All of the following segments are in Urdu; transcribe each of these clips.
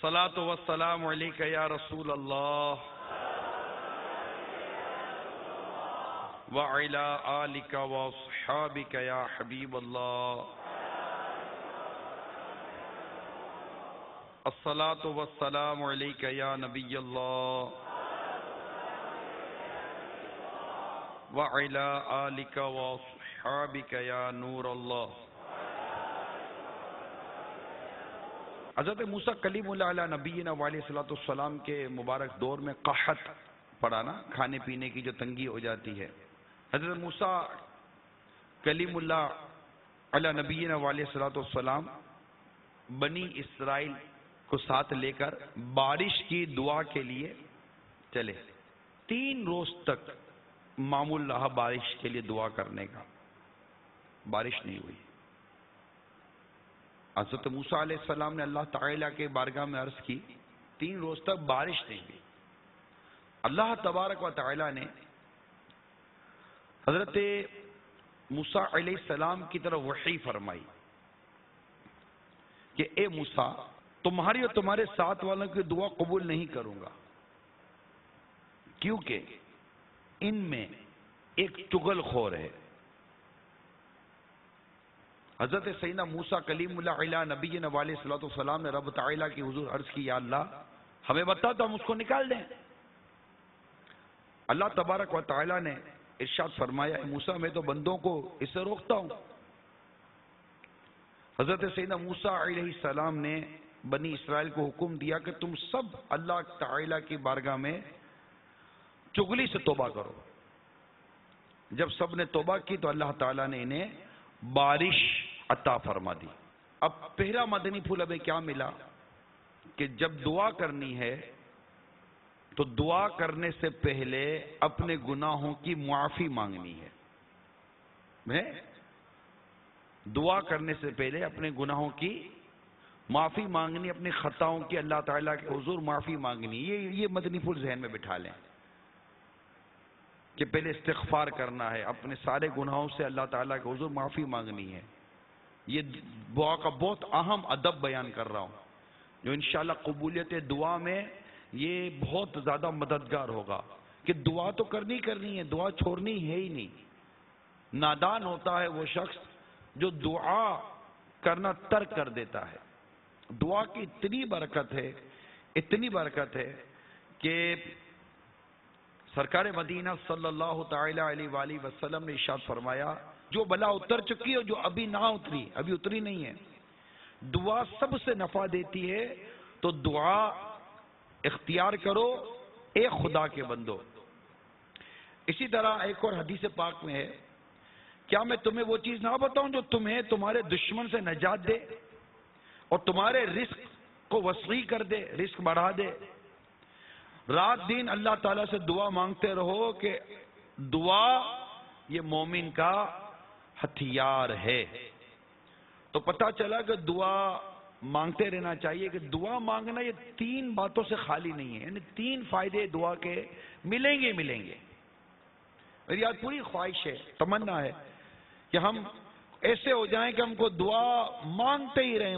الصلاۃ والسلام علیک یا رسول اللہ وعلی آلک واصحابک یا حبیب اللہ الصلاۃ والسلام علیک یا نبی اللہ وعلی آلک واصحابک یا نور اللہ۔ حضرت موسیٰ کلیم اللہ علیہ نبینا علیہ الصلوۃ والسلام کے مبارک دور میں قحط پڑا نا، کھانے پینے کی جو تنگی ہو جاتی ہے۔ حضرت موسیٰ کلیم اللہ علیہ نبینا علیہ الصلوۃ والسلام بنی اسرائیل کو ساتھ لے کر بارش کی دعا کے لیے چلے۔ 3 روز تک معمول رہا بارش کے لیے دعا کرنے کا، بارش نہیں ہوئی۔ حضرت موسیٰ علیہ السلام نے اللہ تعالیٰ کے بارگاہ میں عرض کی، 3 روز تک بارش نہیں ہوئی۔ اللہ تبارک و تعالیٰ نے حضرت موسیٰ علیہ السلام کی طرف وحی فرمائی کہ اے موسیٰ، تمہاری اور تمہارے ساتھ والوں کی دعا قبول نہیں کروں گا، کیونکہ ان میں ایک چغل خور ہے۔ حضرت سیدنا موسیٰ کلیم اللہ علیہ نبینا علیہ الصلوۃ والسلام نے رب تعالیٰ کی حضور عرض کی، یا اللہ ہمیں بتا تو ہم اس کو نکال دیں۔ اللہ تبارک و تعالیٰ نے ارشاد فرمایا، اے موسیٰ میں تو بندوں کو اس سے روکتا ہوں۔ حضرت سیدنا موسیٰ علیہ السلام نے بنی اسرائیل کو حکم دیا کہ تم سب اللہ تعالیٰ کی بارگاہ میں چغلی سے توبہ کرو۔ جب سب نے توبہ کی تو اللہ تعالیٰ نے انہیں بارش عطا فرما دی۔ اب پہلا مدنی پھول ہمیں کیا ملا کہ جب دعا کرنی ہے تو دعا کرنے سے پہلے اپنے گناہوں کی معافی مانگنی ہے۔ دعا کرنے سے پہلے اپنے گناہوں کی معافی مانگنی، اپنی خطاؤں کی اللہ تعالیٰ کے حضور معافی مانگنی۔ یہ مدنی پھول ذہن میں بٹھا لیں کہ پہلے استغفار کرنا ہے، اپنے سارے گناہوں سے اللہ تعالیٰ کے حضور معافی مانگنی ہے۔ یہ دعا کا بہت اہم ادب بیان کر رہا ہوں جو انشاءاللہ قبولیت دعا میں یہ بہت زیادہ مددگار ہوگا کہ دعا تو کرنی ہے، دعا چھوڑنی ہے ہی نہیں۔ نادان ہوتا ہے وہ شخص جو دعا کرنا ترک کر دیتا ہے۔ دعا کی اتنی برکت ہے کہ سرکار مدینہ صلی اللہ تعالی علیہ وآلہ وسلم نے ارشاد فرمایا، جو بلا اتر چکی ہے جو ابھی نہ اتری، ابھی اتری نہیں ہے، دعا سب سے نفع دیتی ہے، تو دعا اختیار کرو اے خدا کے بندو۔ اسی طرح ایک اور حدیث پاک میں ہے، کیا میں تمہیں وہ چیز نہ بتاؤں جو تمہیں تمہارے دشمن سے نجات دے اور تمہارے رزق کو وسیع کر دے، رزق بڑھا دے۔ رات دن اللہ تعالیٰ سے دعا مانگتے رہو کہ دعا یہ مومن کا ہتھیار ہے۔ تو پتہ چلا کہ دعا مانگتے رہنا چاہیے، کہ دعا مانگنا یہ 3 باتوں سے خالی نہیں ہے، یعنی 3 فائدے دعا کے ملیں گے۔ میری آج پوری خواہش ہے، تمنا ہے کہ ہم ایسے ہو جائیں کہ ہم کو دعا مانگتے ہی رہیں،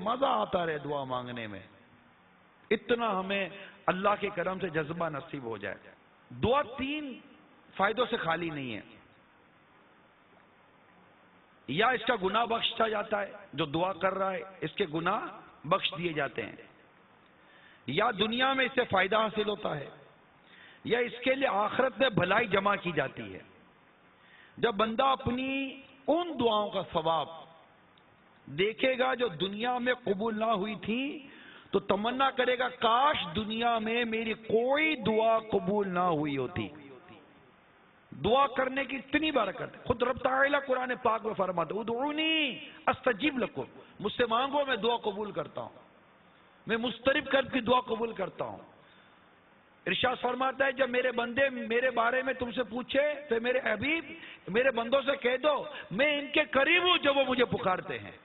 مزہ آتا رہے دعا مانگنے میں، اتنا ہمیں اللہ کے کرم سے جذبہ نصیب ہو جائے۔ دعا 3 فائدوں سے خالی نہیں ہے، یا اس کا گناہ بخشا جاتا ہے، جو دعا کر رہا ہے اس کے گناہ بخش دیے جاتے ہیں، یا دنیا میں اس سے فائدہ حاصل ہوتا ہے، یا اس کے لیے آخرت میں بھلائی جمع کی جاتی ہے۔ جب بندہ اپنی ان دعاؤں کا ثواب دیکھے گا جو دنیا میں قبول نہ ہوئی تھی تو تمنا کرے گا کاش دنیا میں میری کوئی دعا قبول نہ ہوئی ہوتی۔ دعا کرنے کی اتنی برکت ہے، خود رب تعالیٰ قرآن پاک میں فرماتا ہے، ادعونی استجب لکم، مجھ سے مانگو میں دعا قبول کرتا ہوں، میں مسترب قلب کی دعا قبول کرتا ہوں۔ ارشاد فرماتا ہے جب میرے بندے میرے بارے میں تم سے پوچھے تو میرے حبیب میرے بندوں سے کہہ دو میں ان کے قریب ہوں جب وہ مجھے پکارتے ہیں۔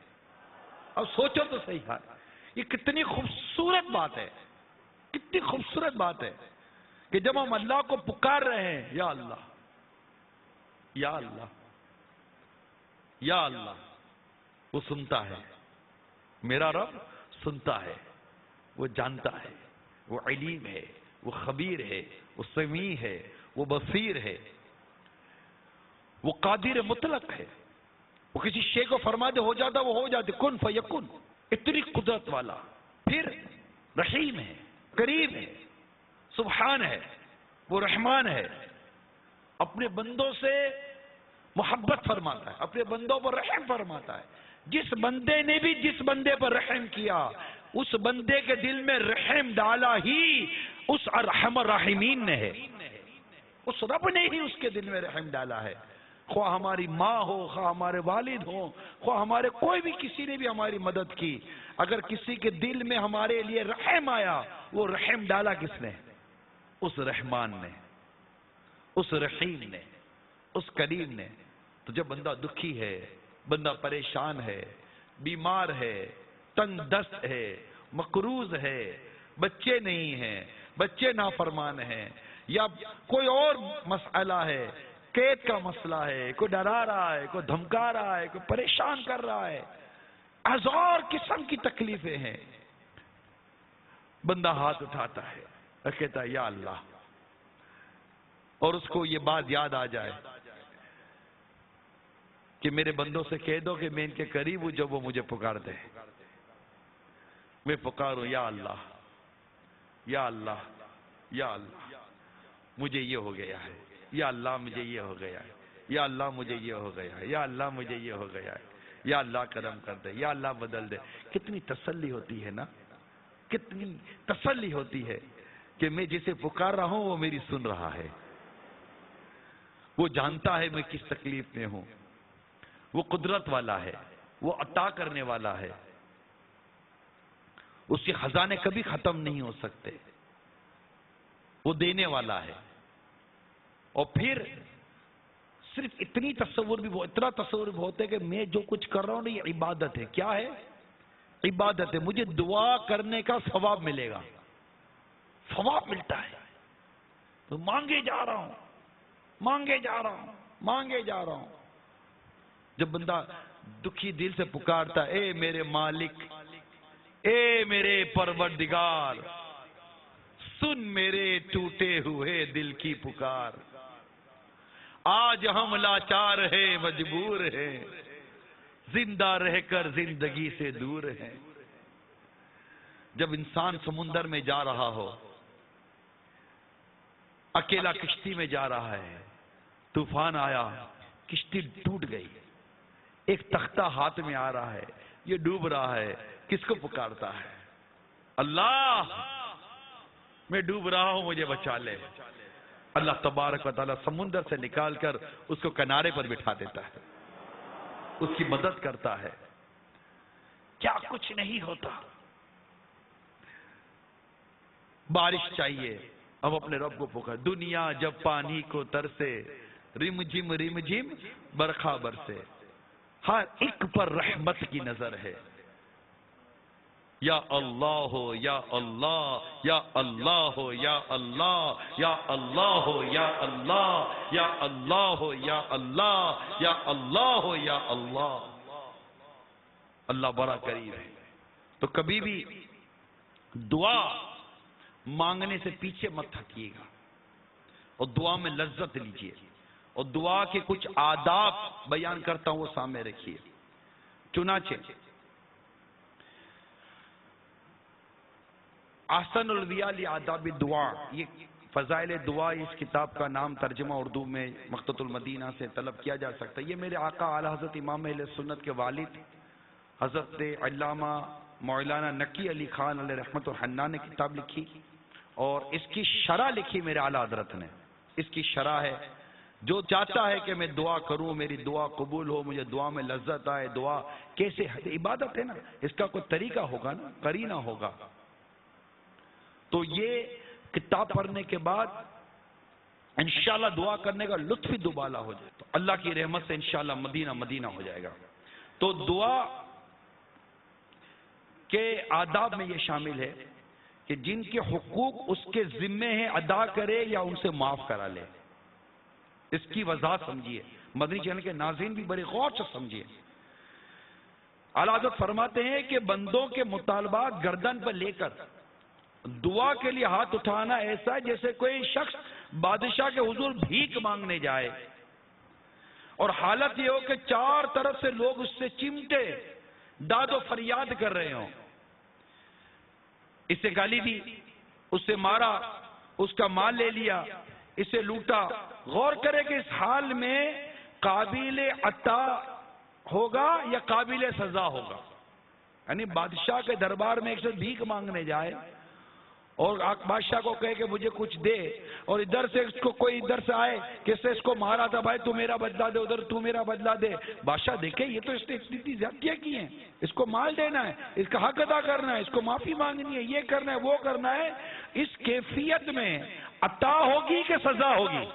اب سوچو تو صحیح ہے، یہ کتنی خوبصورت بات ہے، کتنی خوبصورت بات ہے کہ جب ہم اللہ کو پکار رہے ہیں، یا اللہ یا اللہ یا اللہ، وہ سنتا ہے، میرا رب سنتا ہے۔ وہ جانتا ہے، وہ علیم ہے، وہ خبیر ہے، وہ سمیع ہے، وہ بصیر ہے، وہ قادر مطلق ہے. وہ کسی شے کو فرما دے ہو جاتا، وہ ہو جاتے، کن فیکن. اتنی قدرت والا. پھر رحیم ہے، کریم ہے، سبحان ہے، وہ رحمان ہے. اپنے بندوں سے محبت فرماتا ہے، اپنے بندوں پر رحم فرماتا ہے. جس بندے نے بھی جس بندے پر رحم کیا، اس بندے کے دل میں رحم ڈالا ہی اس ارحم الراحمین نے ہے. اس رب نے ہی اس کے دل میں رحم ڈالا ہے. خواہ ہماری ماں ہو، خواہ ہمارے والد ہوں، خواہ ہمارے کوئی بھی کسی نے بھی ہماری مدد کی، اگر کسی کے دل میں ہمارے لیے رحم آیا، وہ رحم ڈالا کس نے؟ اس رحمان نے، اس رحیم نے، اس کریم نے. تو جب بندہ دکھی ہے، بندہ پریشان ہے، بیمار ہے، تنگ دست ہے، مقروض ہے، بچے نہیں ہیں، بچے نافرمان ہیں، یا کوئی اور مسئلہ ہے، قید کا مسئلہ ہے، کوئی ڈرا رہا ہے، کوئی دھمکا رہا ہے، کوئی پریشان کر رہا ہے، ہزار قسم کی تکلیفیں ہیں، بندہ ہاتھ اٹھاتا ہے اور کہتا ہے یا اللہ. اور اس کو یہ بات یاد آ جائے کہ میرے بندوں سے کہہ دو کہ میں ان کے قریب ہوں جب وہ مجھے پکار دے. میں پکاروں یا اللہ، یا اللہ، یا اللہ مجھے یہ ہو گیا ہے، یا اللہ مجھے یہ ہو گیا ہے، یا اللہ مجھے یہ ہو گیا ہے، یا اللہ مجھے یہ ہو گیا ہے، یا اللہ کرم کر دے، یا اللہ بدل دے. کتنی تسلی ہوتی ہے نا، کتنی تسلی ہوتی ہے کہ میں جسے پکار رہا ہوں وہ میری سن رہا ہے، وہ جانتا ہے میں کس تکلیف میں ہوں، وہ قدرت والا ہے، وہ عطا کرنے والا ہے، اس کے خزانے کبھی ختم نہیں ہو سکتے، وہ دینے والا ہے. اور پھر صرف اتنی تصور بھی اتنا تصور بھی ہوتا ہے کہ میں جو کچھ کر رہا ہوں نا یہ عبادت ہے. کیا ہے؟ عبادت ہے. مجھے دعا کرنے کا ثواب ملے گا، ثواب ملتا ہے. تو مانگے جا رہا ہوں، مانگے جا رہا ہوں، مانگے جا رہا ہوں. جب بندہ دکھی دل سے پکارتا اے میرے مالک، اے میرے پروردگار، سن میرے ٹوٹے ہوئے دل کی پکار، آج ہم لاچار ہیں، مجبور ہیں، زندہ رہ کر زندگی سے دور ہیں. جب انسان سمندر میں جا رہا ہو، اکیلا کشتی میں جا رہا ہے، طوفان آیا، کشتی ٹوٹ گئی، ایک تختہ ہاتھ میں آ رہا ہے، یہ ڈوب رہا ہے، کس کو پکارتا ہے؟ اللہ میں ڈوب رہا ہوں مجھے بچا لے. اللہ تبارک و تعالی سمندر سے نکال کر اس کو کنارے پر بٹھا دیتا ہے، اس کی مدد کرتا ہے. کیا کچھ نہیں ہوتا. بارش چاہیے، اب اپنے رب کو پکار. دنیا جب پانی کو ترسے، رم جھم برکھا برسے، ہر ایک پر رحمت کی نظر ہے. یا اللہ ہو، یا اللہ، یا اللہ ہو، یا اللہ، یا اللہ ہو، یا اللہ، یا اللہ ہو، یا اللہ، یا اللہ ہو، یا اللہ. اللہ بڑا قریب ہے. تو کبھی بھی دعا مانگنے سے پیچھے مت ہٹیے گا، اور دعا میں لذت لیجئے، اور دعا کے کچھ آداب بیان کرتا ہوں وہ سامنے رکھیے. چنانچہ احسن الویاء لآداب الدعا، یہ فضائل دعا، اس کتاب کا نام ترجمہ اردو میں مقتۃ المدینہ سے طلب کیا جا سکتا ہے. یہ میرے آقا اعلی حضرت امام اہل سنت کے والد حضرت علامہ مولانا نقی علی خان علیہ رحمت الحنان نے کتاب لکھی، اور اس کی شرح لکھی میرے اعلی حضرت نے. اس کی شرح ہے، جو چاہتا ہے کہ میں دعا کروں، میری دعا قبول ہو، مجھے دعا میں لذت آئے، دعا کیسے عبادت ہے نا، اس کا کوئی طریقہ ہوگا نا، قرینہ ہوگا. تو یہ کتاب پڑھنے کے بعد انشاءاللہ دعا کرنے کا لطف ہی دوبالا ہو جائے، تو اللہ کی رحمت سے انشاءاللہ مدینہ مدینہ ہو جائے گا. تو دعا کے آداب میں یہ شامل ہے کہ جن کے حقوق اس کے ذمے ہیں ادا کرے یا ان سے معاف کرا لے. اس کی وضاحت سمجھیے، مدنی چینل کے ناظرین بھی بڑے غور سے سمجھیے. اعلیٰ حضرت فرماتے ہیں کہ بندوں کے مطالبات گردن پر لے کر دعا کے لیے ہاتھ اٹھانا ایسا ہے جیسے کوئی شخص بادشاہ کے حضور بھیک مانگنے جائے اور حالت یہ ہو کہ چار طرف سے لوگ اس سے چمٹے داد و فریاد کر رہے ہوں. اسے گالی دی، اس سے مارا، اس کا مال لے لیا، اسے لوٹا. غور کرے کہ اس حال میں قابل عطا ہوگا یا قابل سزا ہوگا. یعنی بادشاہ کے دربار میں ایک شخص بھیک مانگنے جائے اور بادشاہ کو کہے کہ مجھے کچھ دے، اور ادھر سے اس کو کوئی ادھر سے آئے کہ اس کو مارا تھا، بھائی تو میرا بدلہ دے، ادھر تو میرا بدلہ دے. بادشاہ دیکھے یہ تو اس نے اتنی زیادتیاں کی ہیں، اس کو مال دینا ہے، اس کا حق ادا کرنا ہے، اس کو معافی مانگنی ہے، یہ کرنا ہے وہ کرنا ہے. اس کیفیت میں عطا ہوگی کہ سزا ہوگی؟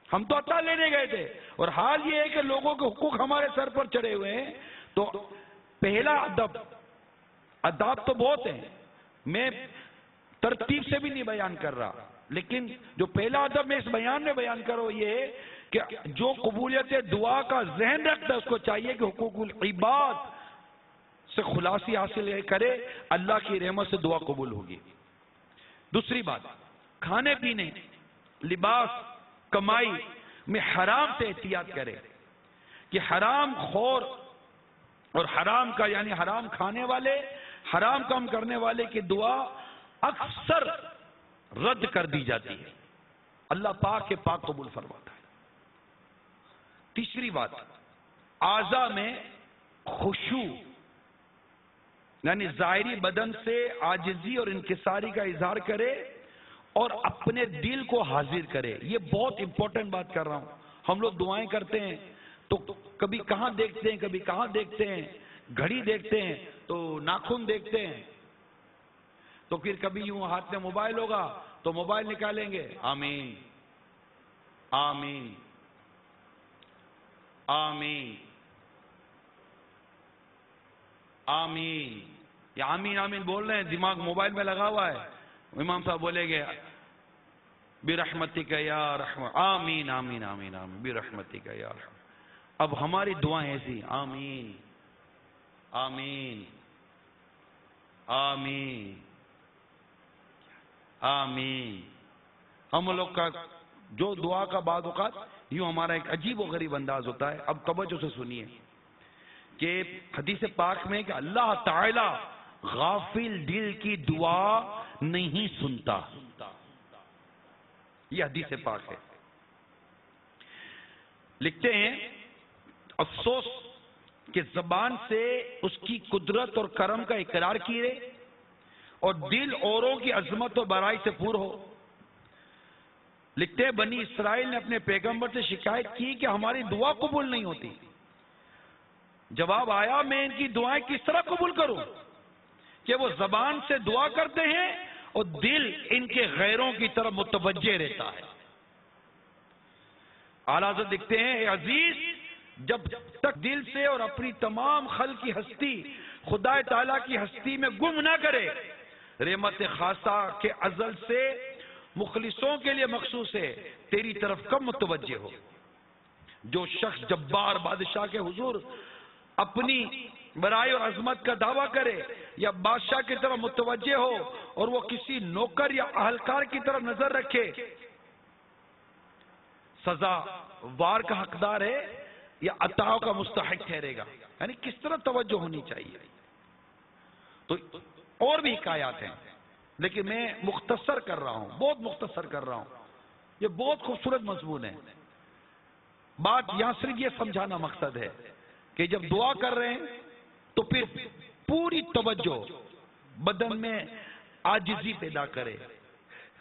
ہم تو عطا لینے گئے تھے، اور حال یہ ہے کہ لوگوں کے حقوق ہمارے سر پر چڑھے ہوئے ہیں. تو پہلا ادب تو بہت ہیں، میں ترتیب سے بھی نہیں بیان کر رہا، لیکن جو پہلا ادب میں اس بیان میں بیان کرو یہ ہے کہ جو قبولیت دعا کا ذہن رکھتا ہے اس کو چاہیے کہ حقوق العباد سے خلاصی حاصل کرے، اللہ کی رحمت سے دعا قبول ہوگی. دوسری بات، کھانے پینے، لباس، کمائی میں حرام سے احتیاط کرے کہ حرام خور اور حرام کا یعنی حرام کھانے والے، حرام کام کرنے والے کی دعا اکثر رد کر دی جاتی ہے، اللہ پاک کے پاک قبول فرماتا ہے. تیسری بات، اعضاء میں خشوع یعنی ظاہری بدن سے عاجزی اور انکساری کا اظہار کرے اور اپنے دل کو حاضر کرے. یہ بہت امپورٹنٹ بات کر رہا ہوں. ہم لوگ دعائیں کرتے ہیں تو کبھی کہاں دیکھتے ہیں، کبھی کہاں دیکھتے ہیں، گھڑی دیکھتے ہیں تو ناخن دیکھتے ہیں، تو پھر کبھی یوں ہاتھ میں موبائل ہوگا تو موبائل نکالیں گے، آمین آمین آمین آمین، یا آمین آمین بول رہے ہیں، دماغ موبائل میں لگا ہوا ہے. امام صاحب بولے گے برحمتک یا رحمہ، آمین آمین آمین آمین برحمتک یا رحمہ. اب ہماری دعائیں ایسی، آمین آمین آمین آمین. ہم لوگ کا جو دعا کا بعض اوقات یوں ہمارا ایک عجیب و غریب انداز ہوتا ہے. اب توجہ سے سنیے کہ حدیث پاک میں کہ اللہ تعالی غافل دل کی دعا نہیں سنتا، یہ حدیث پاک ہے. لکھتے ہیں افسوس کہ زبان سے اس کی قدرت اور کرم کا اقرار کیے اور دل اوروں کی عظمت و برائی سے پور ہو. لکھتے ہیں بنی اسرائیل نے اپنے پیغمبر سے شکایت کی کہ ہماری دعا قبول نہیں ہوتی. جواب آیا میں ان کی دعائیں کس طرح قبول کروں کہ وہ زبان سے دعا کرتے ہیں اور دل ان کے غیروں کی طرف متوجہ رہتا ہے. اعلیٰ حضرت لکھتے ہیں اے عزیز، جب تک دل سے اور اپنی تمام خلق کی ہستی خدا تعالیٰ کی ہستی میں گم نہ کرے، رحمت خاصہ کے ازل سے مخلصوں کے لیے مخصوص ہے، تیری طرف کم متوجہ ہو. جو شخص جبار بادشاہ کے حضور اپنی برائی اور عظمت کا دعویٰ کرے یا بادشاہ کی طرف متوجہ ہو اور وہ کسی نوکر یا اہلکار کی طرف نظر رکھے، سزا وار کا حقدار ہے یا عطا کا مستحق ٹھہرے گا. یعنی کس طرح توجہ ہونی چاہیے. تو اور بھی حکایات ہیں لیکن میں مختصر کر رہا ہوں، بہت مختصر کر رہا ہوں. یہ بہت خوبصورت مضمون ہے. بات یہاں صرف یہ سمجھانا مقصد ہے کہ جب دعا کر رہے ہیں تو پھر پوری توجہ بدن میں عاجزی پیدا کرے،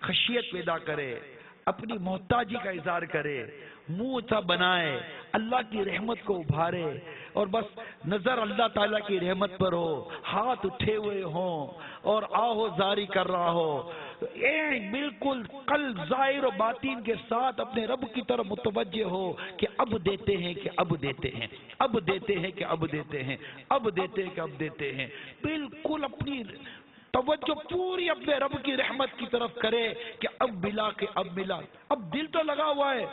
خشیت پیدا کرے، اپنی محتاجی کا اظہار کرے، منہ سا بنائے، اللہ کی رحمت کو ابھارے اور بس نظر اللہ تعالیٰ کی رحمت پر ہو، ہاتھ اٹھے ہوئے ہوں اور آہو زاری کر رہا ہو، بالکل قلب ظاہر و باطن کے ساتھ اپنے رب کی طرف متوجہ ہو کہ اب دیتے ہیں کہ اب دیتے ہیں، اب دیتے ہیں کہ اب دیتے ہیں، اب دیتے ہیں کہ اب دیتے ہیں. بالکل اپنی توجہ پوری اپنے رب کی رحمت کی طرف کرے کہ اب ملا کہ اب ملا. اب دل تو لگا ہوا ہے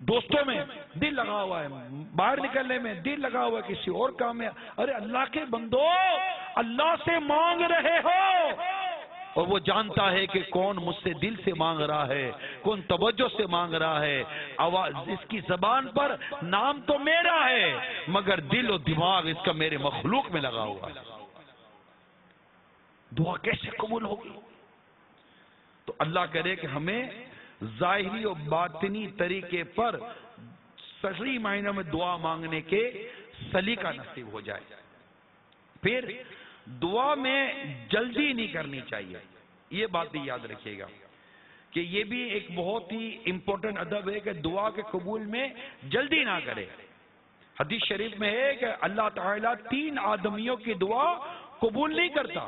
دوستوں میں، دل لگا ہوا ہے باہر نکلنے میں، دل لگا ہوا ہے کسی اور کام میں. ارے اللہ کے بندو، اللہ سے مانگ رہے ہو، اور وہ جانتا ہے کہ کون مجھ سے دل سے مانگ رہا ہے، کون توجہ سے مانگ رہا ہے. آواز اس کی زبان پر نام تو میرا ہے مگر دل و دماغ اس کا میرے مخلوق میں لگا ہوا ہے. دعا کیسے قبول ہوگی؟ تو اللہ کرے کہ ہمیں ظاہری و باطنی طریقے پر صحیح معنی میں دعا مانگنے کے سلیقہ نصیب ہو جائے. پھر دعا میں جلدی نہیں کرنی چاہیے، یہ بات بھی یاد رکھیے گا کہ یہ بھی ایک بہت ہی امپورٹنٹ ادب ہے کہ دعا کے قبول میں جلدی نہ کرے. حدیث شریف میں ہے کہ اللہ تعالیٰ 3 آدمیوں کی دعا قبول نہیں کرتا.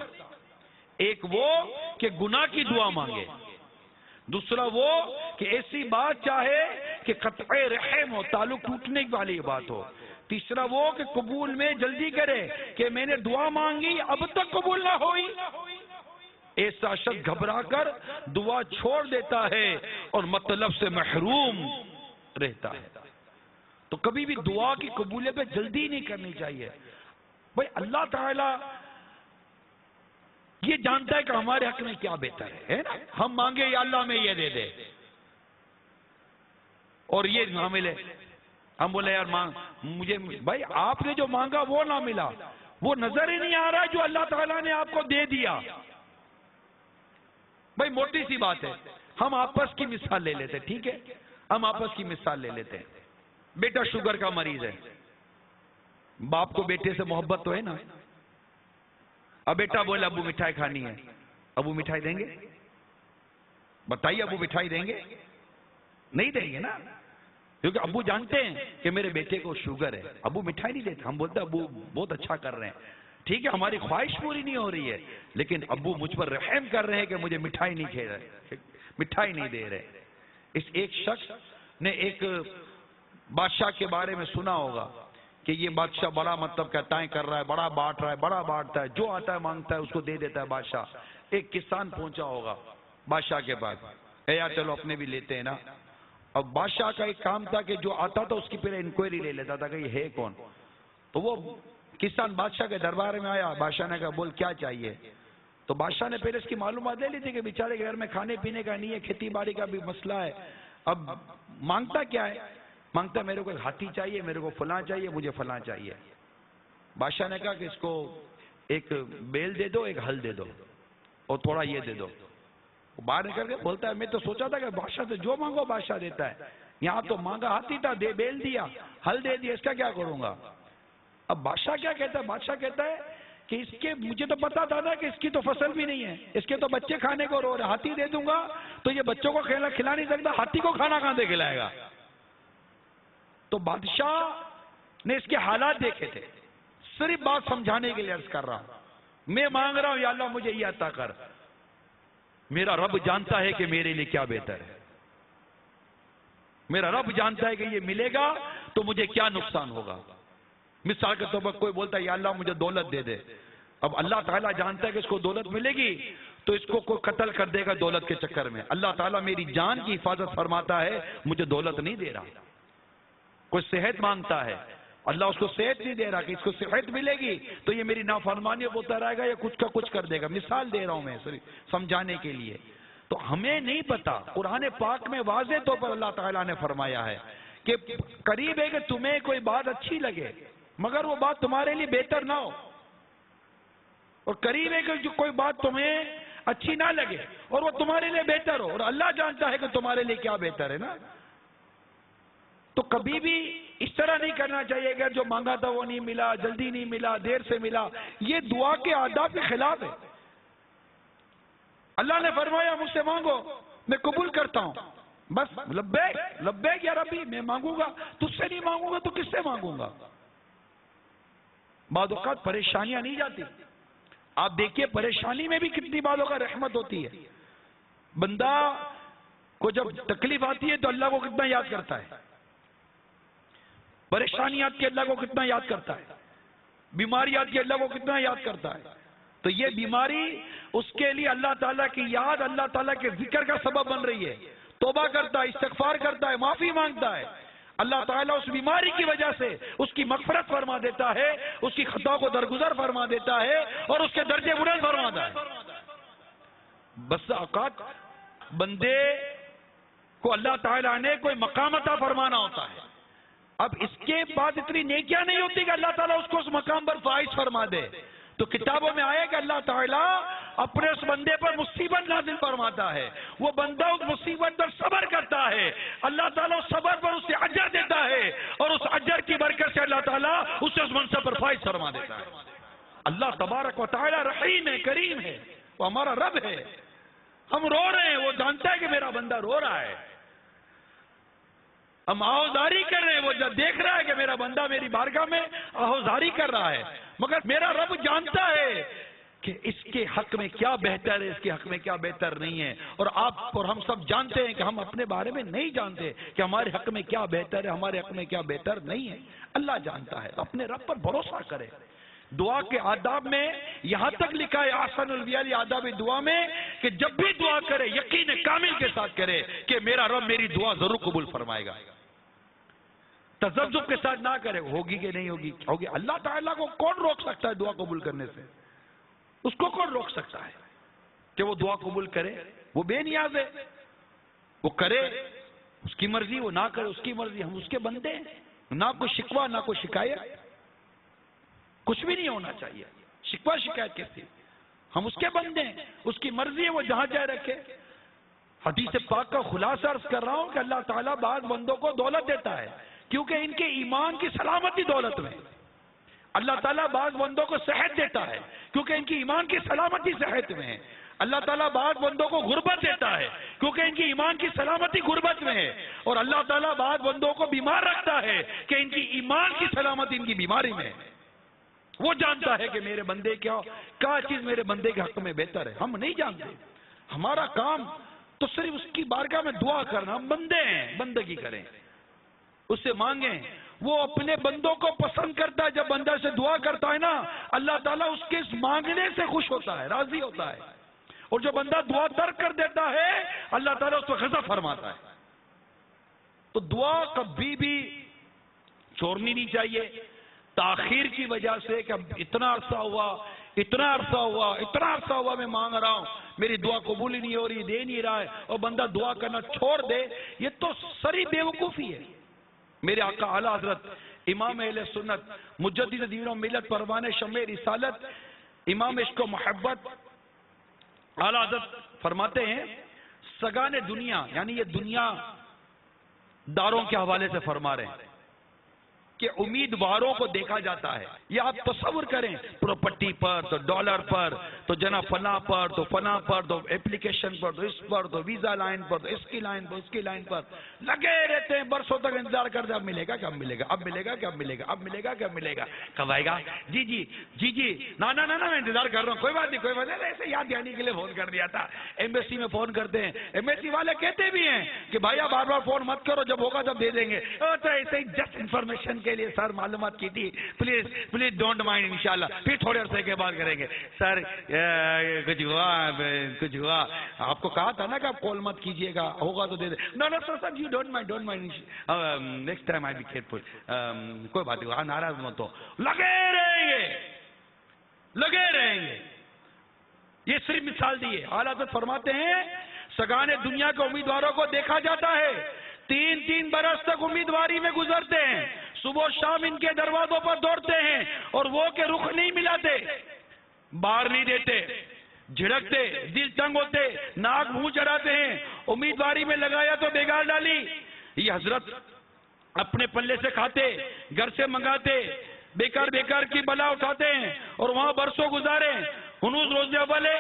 ایک وہ کہ گناہ کی دعا مانگے، دوسرا وہ کہ ایسی بات چاہے کہ قطع رحم ہو، تعلق ٹوٹنے والی بات ہو، تیسرا وہ کہ قبول میں جلدی کرے کہ میں نے دعا مانگی اب تک قبول نہ ہوئی. ایسا شخص گھبرا کر دعا چھوڑ دیتا ہے اور مطلب سے محروم رہتا ہے. تو کبھی بھی دعا کی قبولیت پہ جلدی نہیں کرنی چاہیے. بھائی اللہ تعالی یہ جانتا ہے کہ ہمارے حق میں کیا بہتر ہے نا. ہم مانگے یا اللہ میں یہ دے دے اور یہ نہ ملے، ہم بولے یار مجھے بھائی آپ نے جو مانگا وہ نہ ملا، وہ نظر ہی نہیں آ رہا جو اللہ تعالیٰ نے آپ کو دے دیا. بھائی موٹی سی بات ہے، ہم آپس کی مثال لے لیتے، ٹھیک ہے، ہم آپس کی مثال لے لیتے ہیں. بیٹا شوگر کا مریض ہے، باپ کو بیٹے سے محبت تو ہے نا. اب بیٹا بولے ابو مٹھائی کھانی ہے، ابو مٹھائی دیں گے؟ بتائیے ابو مٹھائی دیں گے؟ نہیں دیں گے نا، کیونکہ ابو جانتے ہیں کہ میرے بیٹے کو شوگر ہے. ابو مٹھائی نہیں دیتے. ہم بولتے ہیں ابو بہت اچھا کر رہے ہیں، ٹھیک ہے ہماری خواہش پوری نہیں ہو رہی ہے لیکن ابو مجھ پر رحم کر رہے ہیں کہ مجھے مٹھائی نہیں کھلا رہے، مٹھائی نہیں دے رہے. اس ایک شخص نے ایک بادشاہ کے بارے میں سنا ہوگا کہ یہ بادشاہ بڑا مطلب کہتا کر رہا ہے، بڑا بانٹ رہا ہے، بڑا بانٹتا ہے، جو آتا ہے مانگتا ہے اس کو دے دیتا ہے بادشاہ. ایک کسان پہنچا ہوگا بادشاہ کے پاس، اے یار چلو اپنے بھی لیتے ہیں نا. اب بادشاہ کا ایک کام تھا کہ جو آتا تھا اس کی پہلے انکوائری لے لیتا تھا کہ یہ ہے کون. تو وہ کسان بادشاہ کے دربار میں آیا، بادشاہ نے کہا بول کیا چاہیے. تو بادشاہ نے پہلے اس کی معلومات لے لی تھی کہ بیچارے کے گھر میں کھانے پینے کا نہیں ہے، کھیتی باڑی کا بھی مسئلہ ہے. اب مانگتا کیا ہے؟ مانگتا ہے میرے کو ایک ہاتھی چاہیے، میرے کو فلاں چاہیے، مجھے فلاں چاہیے. بادشاہ نے کہا کہ اس کو ایک بیل دے دو، ایک ہل دے دو اور تھوڑا یہ دے دو. باہر نکل کے بولتا ہے میں تو سوچا تھا کہ بادشاہ سے جو مانگو بادشاہ دیتا ہے، یہاں تو مانگا ہاتھی تھا، دے بیل دیا، ہل دے دیا، اس کا کیا کروں گا. اب بادشاہ کیا کہتا ہے؟ بادشاہ کہتا ہے کہ اس کے مجھے تو پتا تھا نا کہ اس کی تو فصل بھی نہیں ہے، اس کے تو بچے کھانے کو رو رہے، ہاتھی دے دوں گا تو یہ بچوں کو کھلا نہیں سکتا، ہاتھی کو کھانا کہاں سے کھلائے گا. تو بادشاہ نے اس کے حالات دیکھے تھے. صرف بات سمجھانے کے لیے عرض کر رہا ہوں، میں مانگ رہا ہوں یا اللہ مجھے یہ عطا کر، میرا رب جانتا ہے کہ میرے لیے کیا بہتر ہے. میرا رب جانتا ہے کہ یہ ملے گا تو مجھے کیا نقصان ہوگا. مثال کے طور پر کوئی بولتا ہے یا اللہ مجھے دولت دے دے. اب اللہ تعالیٰ جانتا ہے کہ اس کو دولت ملے گی تو اس کو کوئی قتل کر دے گا دولت کے چکر میں. اللہ تعالیٰ میری جان کی حفاظت فرماتا ہے، مجھے دولت نہیں دے رہا. کوئی صحت مانگتا ہے، اللہ اس کو صحت نہیں دے رہا کہ اس کو صحت ملے گی تو یہ میری نافرمانی ہوتا رہے گا یا کچھ کا کچھ کر دے گا. مثال دے رہا ہوں میں صرف سمجھانے کے لیے. تو ہمیں نہیں پتا، قرآن پاک میں واضح طور پر اللہ تعالیٰ نے فرمایا ہے کہ قریب ہے کہ تمہیں کوئی بات اچھی لگے مگر وہ بات تمہارے لیے بہتر نہ ہو، اور قریب ہے کہ جو کوئی بات تمہیں اچھی نہ لگے اور وہ تمہارے لیے بہتر ہو، اور اللہ جانتا ہے کہ تمہارے لیے کیا بہتر ہے نا. تو کبھی بھی اس طرح نہیں کرنا چاہیے کہ جو مانگا تھا وہ نہیں ملا، جلدی نہیں ملا، دیر سے ملا. یہ دعا کے آداب کے خلاف ہے. اللہ نے فرمایا مجھ سے مانگو میں قبول کرتا ہوں، بس لبیک لبیک یا ربی، میں مانگوں گا، تجھ سے نہیں مانگوں گا تو کس سے مانگوں گا. بعض اوقات پریشانیاں نہیں جاتی. آپ دیکھیے پریشانی میں بھی کتنی باتوں کا رحمت ہوتی ہے. بندہ کو جب تکلیف آتی ہے تو اللہ کو کتنا یاد کرتا ہے، پریشانی آتی ہے اللہ کو کتنا یاد کرتا ہے، بیماری آتی ہے اللہ کو کتنا یاد کرتا ہے. تو یہ بیماری اس کے لیے اللہ تعالیٰ کی یاد، اللہ تعالیٰ کے ذکر کا سبب بن رہی ہے. توبہ کرتا ہے، استغفار کرتا ہے، معافی مانگتا ہے، اللہ تعالیٰ اس بیماری کی وجہ سے اس کی مغفرت فرما دیتا ہے، اس کی خطا کو درگزر فرما دیتا ہے اور اس کے درجے بلند فرماتا ہے. بس اوقات بندے کو اللہ تعالیٰ نے کوئی مقام عطا فرمانا ہوتا ہے، اب اس کے بعد اتنی نیکیاں نہیں ہوتی کہ اللہ تعالیٰ اس کو اس مقام پر فائز فرما دے. تو کتابوں میں آیا کہ اللہ تعالیٰ اپنے اس بندے پر مصیبت نازل فرماتا ہے، وہ بندہ اس مصیبت پر صبر کرتا ہے، اللہ تعالیٰ اس صبر پر اسے اجر دیتا ہے، اور اس اجر کی برکت سے اللہ تعالیٰ اسے اس منصب پر فائز فرما دیتا ہے. اللہ تبارک و تعالیٰ رحیم ہے، کریم ہے، وہ ہمارا رب ہے. ہم رو رہے ہیں، وہ جانتا ہے کہ میرا بندہ رو رہا ہے. ہم آہوزاری کر رہے ہیں، وہ جب دیکھ رہا ہے کہ میرا بندہ میری بارگاہ میں آہوزاری کر رہا ہے، مگر میرا رب جانتا ہے کہ اس کے حق میں کیا بہتر ہے، اس کے حق میں کیا بہتر نہیں ہے. اور آپ اور ہم سب جانتے ہیں کہ ہم اپنے بارے میں نہیں جانتے کہ ہمارے حق میں کیا بہتر ہے، ہمارے حق میں کیا بہتر نہیں ہے. اللہ جانتا ہے. اپنے رب پر بھروسہ کرے. دعا کے آداب میں یہاں تک لکھا ہے احسن الویال آداب دعا میں کہ جب بھی دعا کرے یقین کامل کے ساتھ کرے کہ میرا رب میری دعا ضرور قبول فرمائے گا. تذبذب کے ساتھ نہ کرے ہوگی کہ نہیں ہوگی. ہوگی. اللہ تعالیٰ کو کون روک سکتا ہے دعا قبول کرنے سے؟ اس کو کون روک سکتا ہے کہ وہ دعا قبول کرے؟ وہ بے نیاز ہے، وہ کرے اس کی مرضی، وہ نہ کرے اس کی مرضی. ہم اس کے بندے ہیں، نہ کوئی شکوہ نہ کوئی شکایت، کچھ بھی نہیں ہونا چاہیے. شکوہ شکایت کیسی؟ ہم اس کے بندے ہیں، اس کی مرضی ہے، وہ جہاں جائے رکھے. حدیث پاک کا خلاصہ عرض کر رہا ہوں کہ اللہ تعالیٰ بعض بندوں کو دولت دیتا ہے کیونکہ ان کے ایمان کی سلامتی دولت میں. اللہ تعالیٰ بعض بندوں کو صحت دیتا ہے کیونکہ ان کی ایمان کی سلامتی صحت میں ہے. اللہ تعالیٰ بعض بندوں کو غربت دیتا ہے کیونکہ ان کی ایمان کی سلامتی غربت میں ہے. اور اللہ تعالیٰ بعض بندوں کو بیمار رکھتا ہے کہ ان کی ایمان کی سلامتی ان کی بیماری میں ہے. وہ جانتا ہے کہ میرے بندے کیا چیز میرے بندے کے حق میں بہتر ہے. ہم نہیں جانتے. ہمارا کام تو صرف اس کی بارگاہ میں دعا کرنا. ہم بندے ہیں، بندگی کریں، اس سے مانگیں. وہ اپنے بندوں کو پسند کرتا ہے. جب بندہ سے دعا کرتا ہے نا اللہ تعالیٰ اس کے اس مانگنے سے خوش ہوتا ہے، راضی ہوتا ہے. اور جو بندہ دعا ترک کر دیتا ہے اللہ تعالیٰ اس کو غضب فرماتا ہے. تو دعا کبھی بھی چھوڑنی نہیں چاہیے. تاخیر کی وجہ سے کہ اتنا عرصہ ہوا میں مانگ رہا ہوں، میری دعا قبول ہی نہیں ہو رہی، دے نہیں رہا ہے، اور بندہ دعا کرنا چھوڑ دے، یہ تو سری بیوقوفی ہے. میرے آقا اعلیٰ حضرت امام اہل سنت مجدد دین و ملت پروان شمع رسالت امام عشق و محبت اعلیٰ حضرت فرماتے ہیں سگان دنیا، یعنی یہ دنیا داروں کے حوالے سے فرما رہے ہیں کہ امیدواروں کو دیکھا جاتا ہے. یہ آپ تصور کریں، پراپرٹی پر تو ڈالر پر تو جناب فلاں پر تو فلاں پر تو ایپلیکیشن پر تو اس پر تو ویزا لائن پر تو اس کی لائن پر اس کی لائن پر لگے رہتے ہیں. برسوں تک انتظار کرتے اب ملے گا کب ملے گا، اب ملے گا کب ملے گا، اب ملے گا کب ملے گا، کب آئے گا، جی جی جی جی نا میں انتظار کر رہا ہوں، کوئی بات نہیں کوئی بات نہیں. ایسے یاد دہانی کے لیے فون کر دیا تھا. ایمبیسی میں فون کرتے ہیں، ایمبیسی والے کہتے بھی ہیں کہ بھائی آپ بار بار فون مت کرو، جب ہوگا تب دے دیں گے. تو ایسے ہی جسٹ انفارمیشن کے لیے سر معلومات کی تھی، پلیز ڈونٹ مائنڈ، انشاءاللہ پھر تھوڑے عرصے کے بعد کریں گے. سر کچھ ہوا آپ کو کہا تھا نا کہ آپ کال مت کیجئے گا، ہوگا تو دے دیں. No sir you don't mind next time I be careful. کوئی بات نہیں، ناراض مت ہو. لگے رہیں گے. یہ صرف مثال دی ہے. اعلیٰ حضرت فرماتے ہیں سگان دنیا کے امیدواروں کو دیکھا جاتا ہے، 3 برس تک امیدواری میں گزرتے ہیں، صبح شام ان کے دروازوں پر دوڑتے ہیں اور وہ کہ رخ نہیں ملاتے، باہر نہیں دیتے، جھڑکتے، دل تنگ ہوتے، ناک منہ چڑھاتے ہیں. امیدواری میں لگایا تو بیگار ڈالی. یہ حضرت اپنے پلے سے کھاتے، گھر سے منگاتے، بیکار کی بلا اٹھاتے ہیں اور وہاں برسوں گزارے. ہنوز روز اول ہے،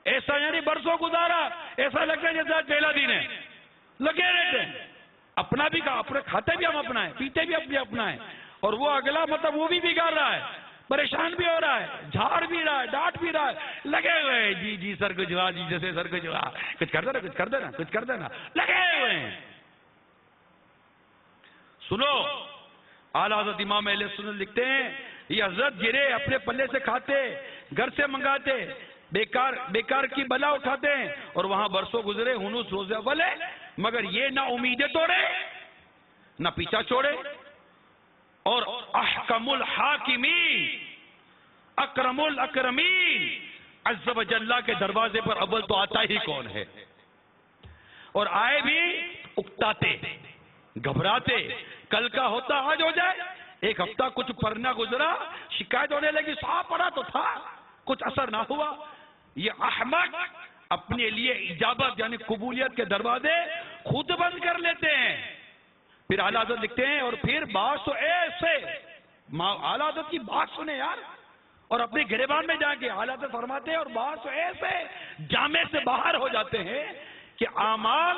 ایسا یعنی برسوں گزارا، ایسا لگتا ہے جیسا پہلا دن ہے. لگے رہتے ہیں. اپنا بھی اپنے کھاتے بھی ہم اپنا ہے، پیتے بھی اپنا ہے، اور وہ اگلا مطلب وہ بھی بگاڑ رہا ہے، پریشان بھی ہو رہا ہے، جھاڑ بھی رہا ہے، ڈانٹ بھی رہا ہے. لگے ہوئے ہیں جی سر کچھ ہوا، جی جیسے سر کچھ ہوا، کچھ کر دینا لگے ہوئے ہیں. سنو اعلیٰ حضرت امام اہل سنت لکھتے ہیں یہ حضرت گرے اپنے پلے سے کھاتے، گھر سے منگاتے، بیکار کی بلا اٹھاتے ہیں اور وہاں برسوں گزرے. ہنوس روز اول ہے، مگر یہ نہ امیدیں توڑے نہ پیچھا چھوڑے. اور احکم الحاکمین اکرم الاکرمین عز و جل کے دروازے پر اول تو آتا ہی کون ہے، اور آئے بھی اکتاتے، گھبراتے، کل کا ہوتا آج ہو جائے، ایک ہفتہ کچھ پڑھنا گزرا، شکایت ہونے لگی، صاحب پڑھا تو تھا، کچھ اثر نہ ہوا۔ یہ احمق اپنے لیے اجابت یعنی قبولیت کے دروازے خود بند کر لیتے ہیں۔ پھر اعلیٰ حضرت لکھتے ہیں، اور پھر بات تو ایسے، اعلیٰ حضرت کی بات سنے یار، اور اپنے گریبان میں جا کے اعلیٰ حضرت فرماتے ہیں، اور بات تو ایسے جامع سے باہر ہو جاتے ہیں کہ اعمال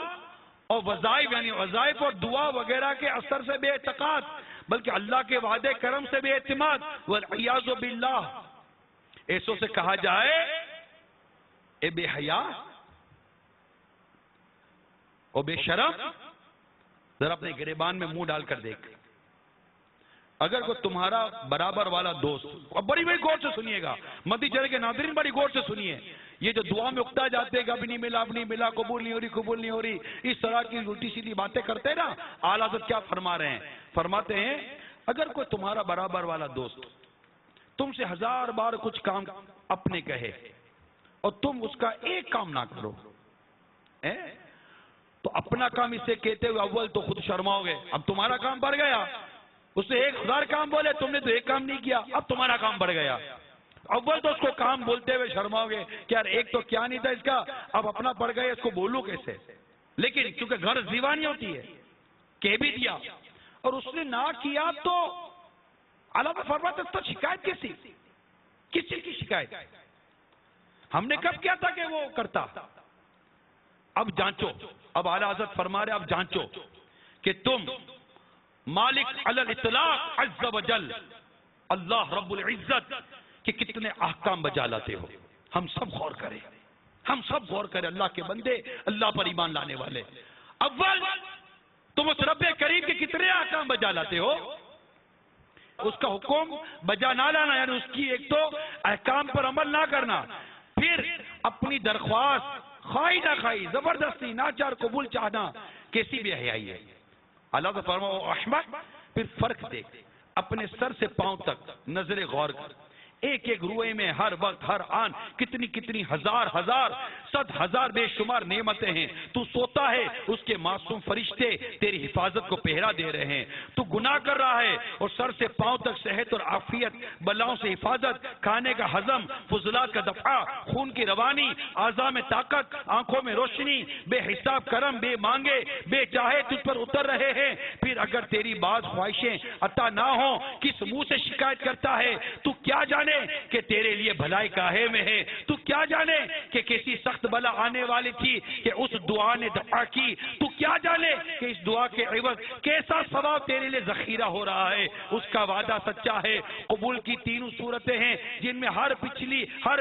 اور وظائف یعنی وظائف اور دعا وغیرہ کے اثر سے بے اعتقاد، بلکہ اللہ کے وعدے کرم سے بے اعتماد، والعیاذ باللہ۔ ایسوں سے کہا جائے، اے بے حیا اور بے شرم، ذرا اپنے گریبان میں منہ ڈال کر دیکھ، اگر کوئی تمہارا برابر والا دوست، اب بڑی غور سے سنیے گا، مدی چرے کے ناظرین بڑی غور سے سنیے، یہ جو دعا میں اکتا جاتے ہیں کہ اب نہیں ملا، اب نہیں ملا، قبول نہیں ہو رہی، قبول نہیں ہو رہی، اس طرح کی الٹی سیدھی باتیں کرتے ہیں نا، اعلیٰ حضرت کیا فرما رہے ہیں؟ فرماتے ہیں اگر کوئی تمہارا برابر والا دوست تم سے 1000 بار کچھ کام اپنے کہے اور تم اس کا ایک کام نہ کرو، تو اپنا کام اسے کہتے ہوئے اول تو خود شرماؤ گے، اب تمہارا کام بڑھ گیا، اس نے 1000 کام بولے، تم نے تو ایک کام نہیں کیا، اب تمہارا کام بڑھ گیا۔ اول تو اس کو کام بولتے ہوئے شرماؤ گے کہ یار ایک تو کیا نہیں تھا اس کا، اب اپنا بڑھ گیا، اس کو بولوں کیسے؟ لیکن کیونکہ گھر دیوانی ہوتی ہے، کہہ بھی دیا اور اس نے نہ کیا، تو علامہ فرماتے ہیں تو شکایت کس چیز کی شکایت؟ ہم نے کب کیا تھا کہ وہ کرتا؟ اب جانچو، اب اعلیٰ حضرت فرما رہے اب جانچو کہ تم مالک علی الاطلاق عز و جل اللہ رب العزت کہ کتنے احکام بجا لاتے ہو۔ ہم سب غور کریں، ہم سب غور کریں، اللہ کے بندے، اللہ پر ایمان لانے والے، اول تم اس رب کریم کے کتنے احکام بجا لاتے ہو؟ اس کا حکم بجا نہ لانا یعنی اس کی ایک تو احکام پر عمل نہ کرنا، پھر اپنی درخواست خواہی نہ خواہی، زبردستی ناچار قبول چاہنا، کیسی بے حیائی ہے۔ اللہ تو فرماؤ احمق، پھر فرق دیکھ، اپنے سر سے پاؤں تک نظر غور کر، ایک ایک روئے میں ہر وقت ہر آن کتنی کتنی ہزار ہزار صد ہزار بے شمار نعمتیں ہیں، تو سوتا ہے اس کے معصوم فرشتے تیری حفاظت کو پہرا دے رہے ہیں، تو گناہ کر رہا ہے اور سر سے پاؤں تک صحت اور عافیت، بلاؤں سے حفاظت، کھانے کا ہضم، فضلات کا دفع، خون کی روانی، اعضاء میں طاقت، آنکھوں میں روشنی، بے حساب کرم بے مانگے بے چاہے تجھ پر اتر رہے ہیں، پھر اگر تیری بعض خواہشیں عطا نہ ہوں کس منہ سے شکایت کرتا ہے؟ تو کیا جانے کہ تیرے لیے بھلائی کاہے میں ہے، تو کیا جانے کہ کیسی سخت بلا آنے والی تھی کہ اس دعا نے دفع کی، تو کیا جانے کہ اس دعا کے عوض کیسا ثواب تیرے لیے ذخیرہ ہو رہا ہے۔ اس کا وعدہ سچا ہے، قبول کی تینوں صورتیں ہیں جن میں ہر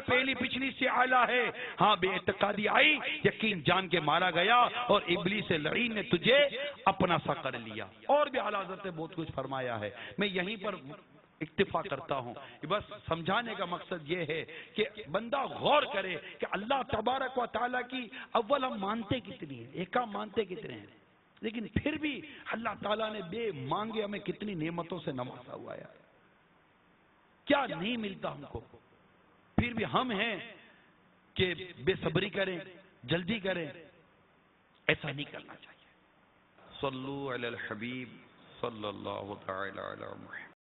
پہلی پچھلی سے اعلیٰ ہے۔ ہاں بے اعتقادی آئی، یقین جان کے مارا گیا اور ابلیس لعین نے تجھے اپنا سا کر لیا۔ اور بھی اعلیٰ حضرت نے بہت کچھ فرمایا ہے، میں یہیں پر اکتفا کرتا ہوں، بس سمجھانے کا مقصد یہ ہے کہ بندہ غور کرے کہ اللہ تبارک و تعالیٰ کی اول ہم مانتے کتنی ہیں، ایک کام مانتے کتنے ہیں، لیکن پھر بھی اللہ تعالیٰ نے بے مانگے ہمیں کتنی نعمتوں سے نوازا ہوا ہے، کیا نہیں ملتا ہم کو، پھر بھی ہم ہیں کہ بے صبری کریں، جلدی کریں، ایسا نہیں کرنا چاہیے۔ صلو علی الحبیب صلی اللہ تعالی علی محمد۔